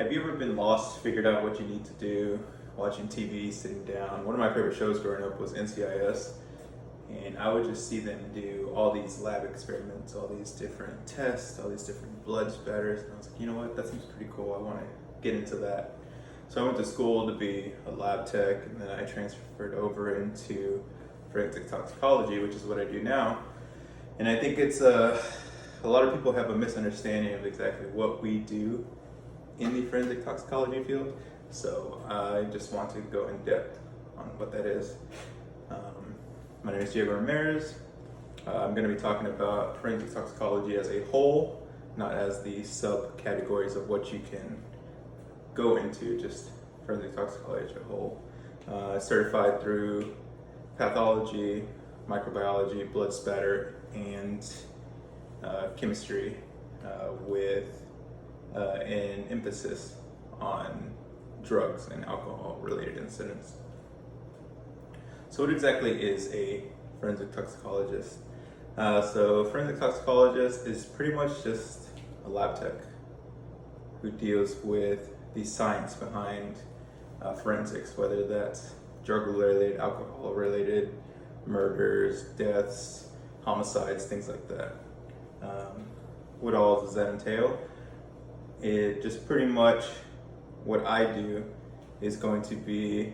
Have you ever been lost, figured out what you need to do, watching TV, sitting down? One of my favorite shows growing up was NCIS, and I would just see them do all these lab experiments, all these different tests, all these different blood spatters, and I was like, you know what, that seems pretty cool. I want to get into that. So I went to school to be a lab tech, and then I transferred over into forensic toxicology, which is what I do now. And I think it's a lot of people have a misunderstanding of exactly what we do in the forensic toxicology field. So I just want to go in depth on what that is. My name is Ramirez. I'm going to be talking about forensic toxicology as a whole, not as the subcategories of what you can go into, just forensic toxicology as a whole. Certified through pathology, microbiology, blood spatter, and chemistry with an emphasis on drugs and alcohol related incidents. So what exactly is a forensic toxicologist? So forensic toxicologist is pretty much just a lab tech who deals with the science behind forensics, whether that's drug related, alcohol related, murders, deaths, homicides, things like that. What all does that entail? It just pretty much what I do is going to be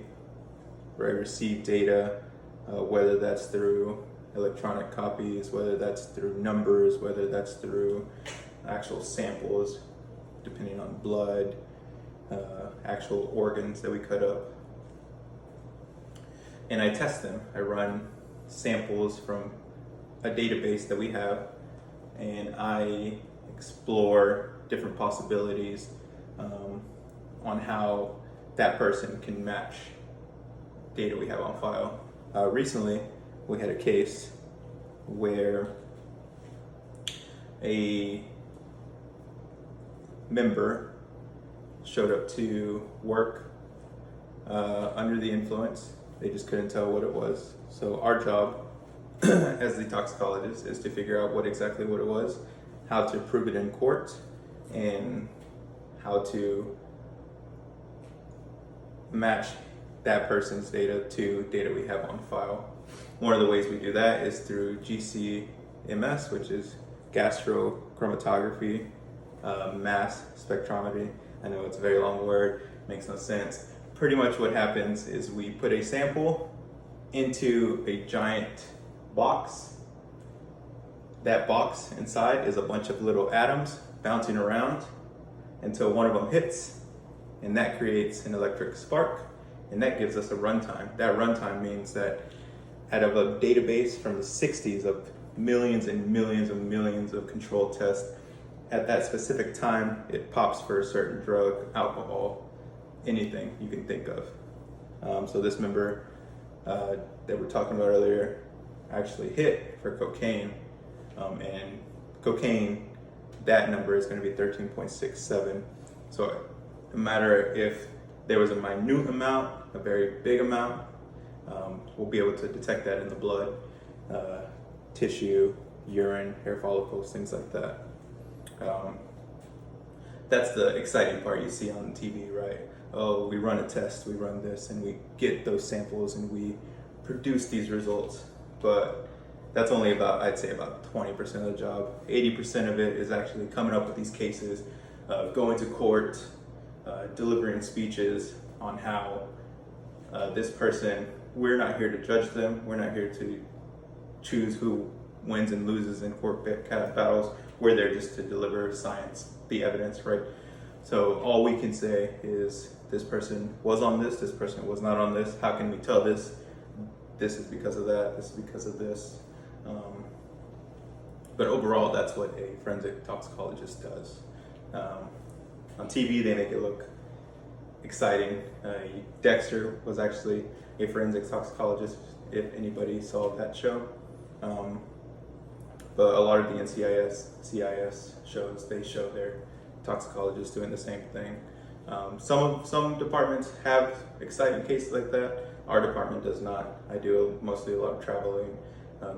where I receive data, whether that's through electronic copies, whether that's through numbers, whether that's through actual samples, depending on blood, actual organs that we cut up. And I test them. I run samples from a database that we have, and I explore different possibilities on how that person can match data we have on file. Recently, we had a case where a member showed up to work under the influence. They just couldn't tell what it was. So our job as the toxicologist is to figure out what exactly what it was, how to prove it in court, and how to match that person's data to data we have on file. One of the ways we do that is through GCMS, which is gastrochromatography, mass spectrometry. I know it's a very long word, makes no sense. Pretty much what happens is we put a sample into a giant box. That box inside is a bunch of little atoms bouncing around until one of them hits, and that creates an electric spark, and that gives us a runtime. That runtime means that out of a database from the 60s of millions and millions and millions of control tests, at that specific time, it pops for a certain drug, alcohol, anything you can think of. So this member that we're talking about earlier actually hit for cocaine, and cocaine, that number is going to be 13.67. So no matter if there was a minute amount, a very big amount, we'll be able to detect that in the blood, tissue, urine, hair follicles, things like that. That's the exciting part you see on TV, right? Oh, we run a test, we run this, and we get those samples and we produce these results. But that's only about, I'd say about 20% of the job. 80% of it is actually coming up with these cases, going to court, delivering speeches on how this person, we're not here to judge them, we're not here to choose who wins and loses in court battles, we're there just to deliver science, the evidence, right? So all we can say is this person was on this person was not on this, how can we tell this? This is because of that, this is because of this. But overall, that's what a forensic toxicologist does. On TV, they make it look exciting. Dexter was actually a forensic toxicologist, if anybody saw that show. But a lot of the NCIS, CIS shows, they show their toxicologists doing the same thing. Some departments have exciting cases like that. Our department does not. I do mostly a lot of traveling,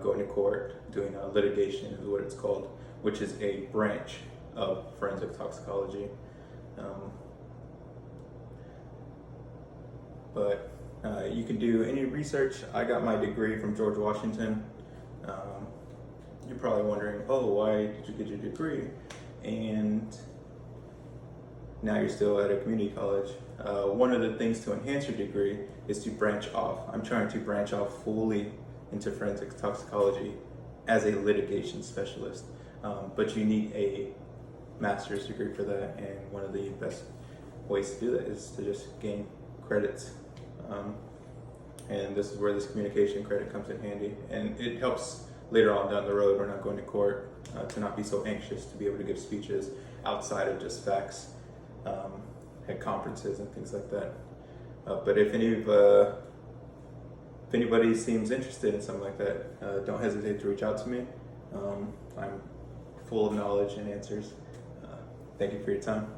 going to court, doing litigation is what it's called, which is a branch of forensic toxicology. but you can do any research. I got my degree from George Washington. You're probably wondering, oh, why did you get your degree? And now you're still at a community college. One of the things to enhance your degree is to branch off. I'm trying to branch off fully into forensic toxicology as a litigation specialist. But you need a master's degree for that, and one of the best ways to do that is to just gain credits. And this is where this communication credit comes in handy, and it helps later on down the road when I'm going to court to not be so anxious to be able to give speeches outside of just facts at conferences and things like that. But if anybody seems interested in something like that, don't hesitate to reach out to me. I'm full of knowledge and answers. Thank you for your time.